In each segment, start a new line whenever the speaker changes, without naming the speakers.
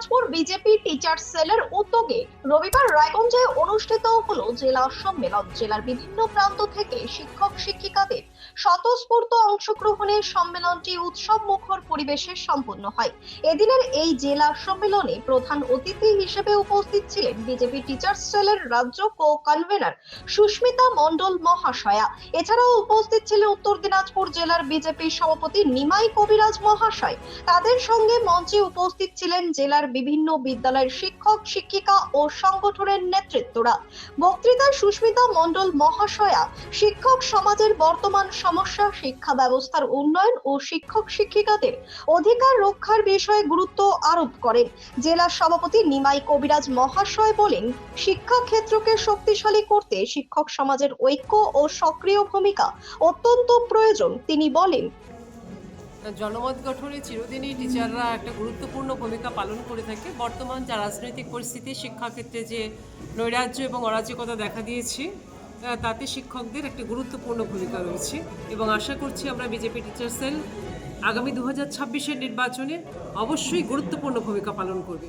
Dinajpur BJP teachers সেলের উদ্যোগে রবিবার রায়গঞ্জে অনুষ্ঠিত হলো জেলা সম্মেলন। জেলার বিভিন্ন প্রান্ত থেকে শিক্ষক শিক্ষিকাদের স্বতঃস্ফূর্ত অংশগ্রহণে সম্মেলনটি উৎসব মুখর পরিবেশে সম্পন্ন হয়। এদিনের এই জেলা সম্মেলনে প্রধান অতিথি হিসেবে উপস্থিত ছিলেন বিজেপি টিচার্স সেলের রাজ্য কো কনভেনার সুস্মিতা মণ্ডল মহাশয়া। এছাড়াও উপস্থিত ছিলেন উত্তর দিনাজপুর জেলার বিজেপি সভাপতি নিমাই কবিরাজ মহাশয়। তাদের সঙ্গে মঞ্চে উপস্থিত ছিলেন জেলার বিভিন্ন বিদ্যালয়ের শিক্ষক শিক্ষিকা ও সংগঠনের নেতৃত্বরা। বক্তৃতায় সুস্মিতা মণ্ডল মহাশয়া শিক্ষক সমাজের বর্তমান সমস্যা, শিক্ষা ব্যবস্থার উন্নয়ন ও শিক্ষক শিক্ষিকাদের অধিকার রক্ষার বিষয়ে গুরুত্ব আরোপ করেন। জেলা সভাপতি নিমাই কবিরাজ মহাশয় বলেন, শিক্ষা ক্ষেত্রকে শক্তিশালী করতে শিক্ষক সমাজের ঐক্য ও সক্রিয় ভূমিকা অত্যন্ত প্রয়োজন। তিনি বলেন,
জনমত গঠনে চিরদিনই টিচাররা একটা গুরুত্বপূর্ণ ভূমিকা পালন করে থাকে। বর্তমান যা রাজনৈতিক পরিস্থিতি, শিক্ষাক্ষেত্রে যে নৈরাজ্য এবং অরাজকতা দেখা দিয়েছে, তাতে শিক্ষকদের একটা গুরুত্বপূর্ণ ভূমিকা রয়েছে এবং আশা করছি আমরা বিজেপি টিচার সেল আগামী 2026-এর নির্বাচনে অবশ্যই গুরুত্বপূর্ণ ভূমিকা পালন করবে।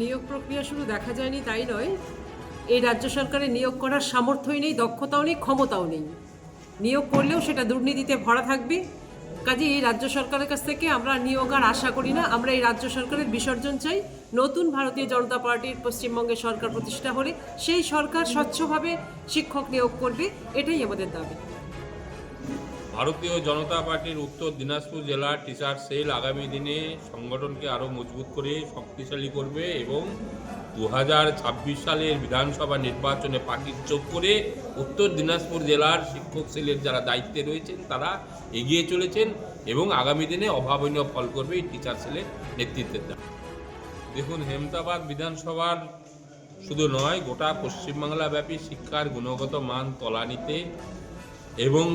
নিয়োগ প্রক্রিয়া শুধু দেখা যায়নি তাই নয়, এই রাজ্য সরকারের নিয়োগ করার সামর্থ্যই নেই, দক্ষতাও নেই, ক্ষমতাও নেই। নিয়োগ করলেও সেটা দুর্নীতিতে ভরা থাকবে। কাজে এই রাজ্য সরকারের কাছ থেকে আমরা নিয়োগ আর আশা করি না। আমরা এই রাজ্য সরকারের বিসর্জন চাই। নতুন ভারতীয় জনতা পার্টির পশ্চিমবঙ্গে সরকার প্রতিষ্ঠা হলে সেই সরকার স্বচ্ছভাবে শিক্ষক নিয়োগ করবে, এটাই আমাদের দাবি।
ভারতীয় জনতা পার্টির উত্তর দিনাজপুর জেলার টিচার সেল আগামী দিনে সংগঠনকে আরও মজবুত করে শক্তিশালী করবে এবং 2026 সালের বিধানসভা নির্বাচনে পার্টির চোখ করে উত্তর দিনাজপুর জেলার শিক্ষক সেলের যারা দায়িত্বে রয়েছেন তারা এগিয়ে চলেছেন এবং আগামী দিনে অভাবনীয় ফল করবে এই টিচার সেলের নেতৃত্বের দ্বারা। দেখুন, হেমতাবাদ বিধানসভার শুধু নয়, গোটা পশ্চিমবাংলা ব্যাপী শিক্ষার গুণগত মান তলানিতে এবং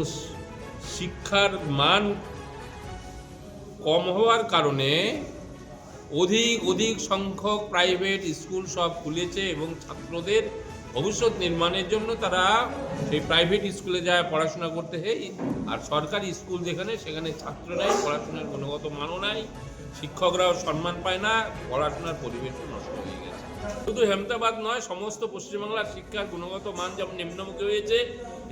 শিক্ষার মান কম হওয়ার কারণে অধিক সংখ্যক প্রাইভেট স্কুল সব খুলেছে এবং ছাত্রদের ভবিষ্যৎ নির্মাণের জন্য তারা সেই প্রাইভেট স্কুলে যায় পড়াশোনা করতে হয়। আর সরকারি স্কুল যেখানে, সেখানে ছাত্র নাই, পড়াশোনার গুণগত মানও নাই, শিক্ষকরাও সম্মান পায় না, পড়াশোনার পরিবেশও নষ্ট হয়ে গেছে। শুধু হেমতাবাদ নয়, সমস্ত পশ্চিমবাংলার শিক্ষার গুণগত মান যেমন নিম্নমুখী হয়েছে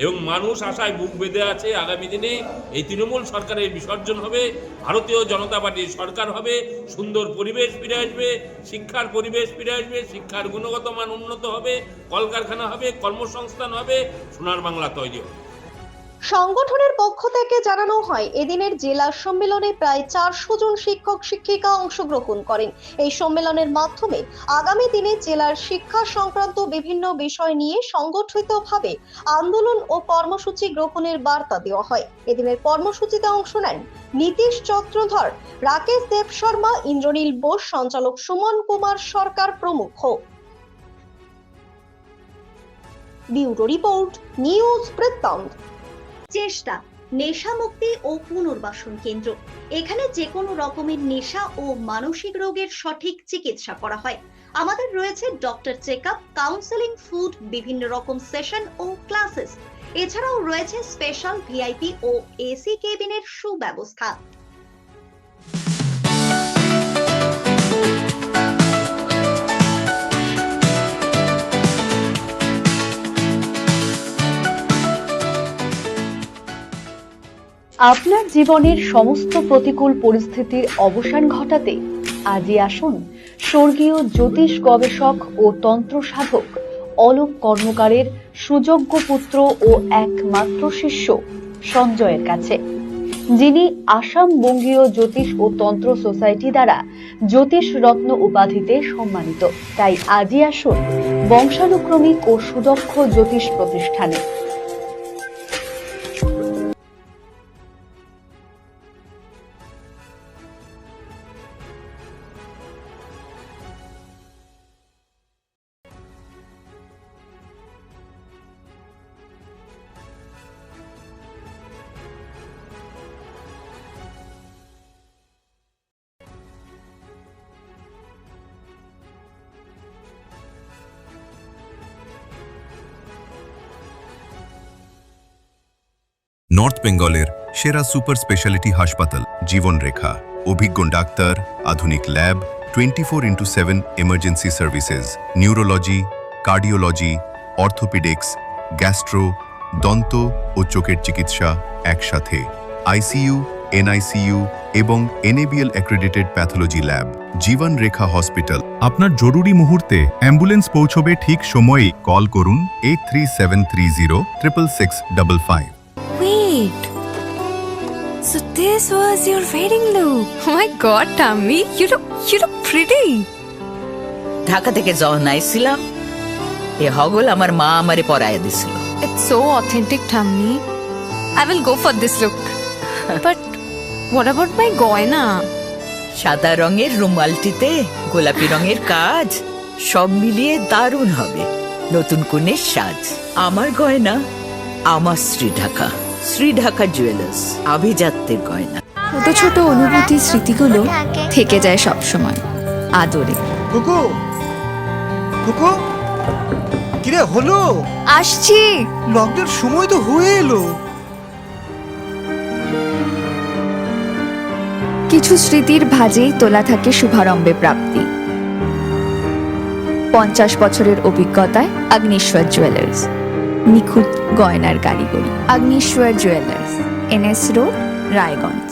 এবং মানুষ আশায় বুক বেঁধে আছে আগামী দিনে এই তৃণমূল সরকারের বিসর্জন হবে, ভারতীয় জনতা পার্টির সরকার হবে, সুন্দর পরিবেশ ফিরে আসবে, শিক্ষার পরিবেশ ফিরে আসবে, শিক্ষার গুণগত মান উন্নত হবে, কলকারখানা হবে, কর্মসংস্থান হবে, সোনার বাংলা তৈরি হবে।
সংগঠনের পক্ষ থেকে জানানো হয়, এদিনের জেলা সম্মেলনে প্রায় 400 জন শিক্ষক শিক্ষিকা অংশগ্রহণ করেন। এই সম্মেলনের মাধ্যমে আগামী দিনে জেলার শিক্ষা সংক্রান্ত বিভিন্ন বিষয় নিয়ে সংগঠিতভাবে আন্দোলন ও কর্মসূচি গ্রহণের বার্তা দেওয়া হয়। এদিনের কর্মসূচিতে অংশ নেন নীতিশ চক্রধর, রাকেশ দেব শর্মা, ইন্দ্রনীল বোস, সঞ্চালক সুমন কুমার সরকার প্রমুখ। ব্যুরো রিপোর্ট, নিউজ বৃত্তান্ত। চেষ্টা নেশা মুক্তি ও পুনর্বাসন কেন্দ্র। এখানে যে কোনো রকমের নেশা ও মানসিক রোগের সঠিক চিকিৎসা করা হয়। আমাদের রয়েছে ডক্টর চেকআপ, কাউন্সেলিং, ফুড, বিভিন্ন রকম সেশন ও ক্লাসেস। এছাড়াও রয়েছে স্পেশাল ভিআইপি ও এসি কেবিনের সুব্যবস্থা।
আপনার জীবনের সমস্ত প্রতিকূল পরিস্থিতির অবসান ঘটাতে আজই আসুন স্বর্গীয় জ্যোতিষ গবেষক ও তন্ত্র সাধক অলোক কর্মকারের সুযোগ্য পুত্র ও একমাত্র শিষ্য সঞ্জয়ের কাছে, যিনি আসাম বঙ্গীয় জ্যোতিষ ও তন্ত্র সোসাইটি দ্বারা জ্যোতিষ রত্ন উপাধিতে সম্মানিত। তাই আজই আসুন বংশানুক্রমিক ও সুদক্ষ জ্যোতিষ প্রতিষ্ঠানে।
নর্থ বেঙ্গলের সেরা সুপার স্পেশালিটি হাসপাতাল জীবনরেখা অভিজ্ঞ ডাক্তার, আধুনিক lab, 24x7 emergency services, neurology, cardiology, orthopaedics, gastro, দন্ত ও চোখের চিকিৎসা একসাথে, আইসিইউ, এনআইসিইউ এবং এনএবিএল অ্যাক্রেডিটেড প্যাথোলজি ল্যাব, জীবন রেখা হসপিটাল। আপনার জরুরি মুহূর্তে অ্যাম্বুলেন্স পৌঁছবে ঠিক সময়ে। কল করুন 8373066655।
Wait. So this was your wedding look. Oh my god, Tammy, you look pretty.
Dhaka থেকে যখন আইছিলাম এ হগল আমার মা আমারে পরাইয়া দিছিল।
It's so authentic, Tammy. I will go for this look. But what about my goina?
সাদা রঙের রুমালটিতে গোলাপি রঙের কাজ, সব মিলিয়ে দারুণ হবে নতুন কনের সাজ। আমার গয়না আমার শ্রী ঢাকা জুয়েলার্স, আভিজাত্যের গয়না।
ছোট ছোট অনুভূতি স্মৃতিগুলো থেকে যায় সব সময় আদরে।
কুকু কুকু কিরে হলো?
আসছি।
লকডাউন সময় তো হয়ে এলো।
কিছু স্মৃতির ভাজেই তোলা থাকে শুভারম্ভে প্রাপ্তি। 50 বছরের অভিজ্ঞতায় আগ্নেশ্বর জুয়েলার্স, নিখুঁত গয়নার কারিগরি। Agneshwar jewellers, NS road, Raiganj.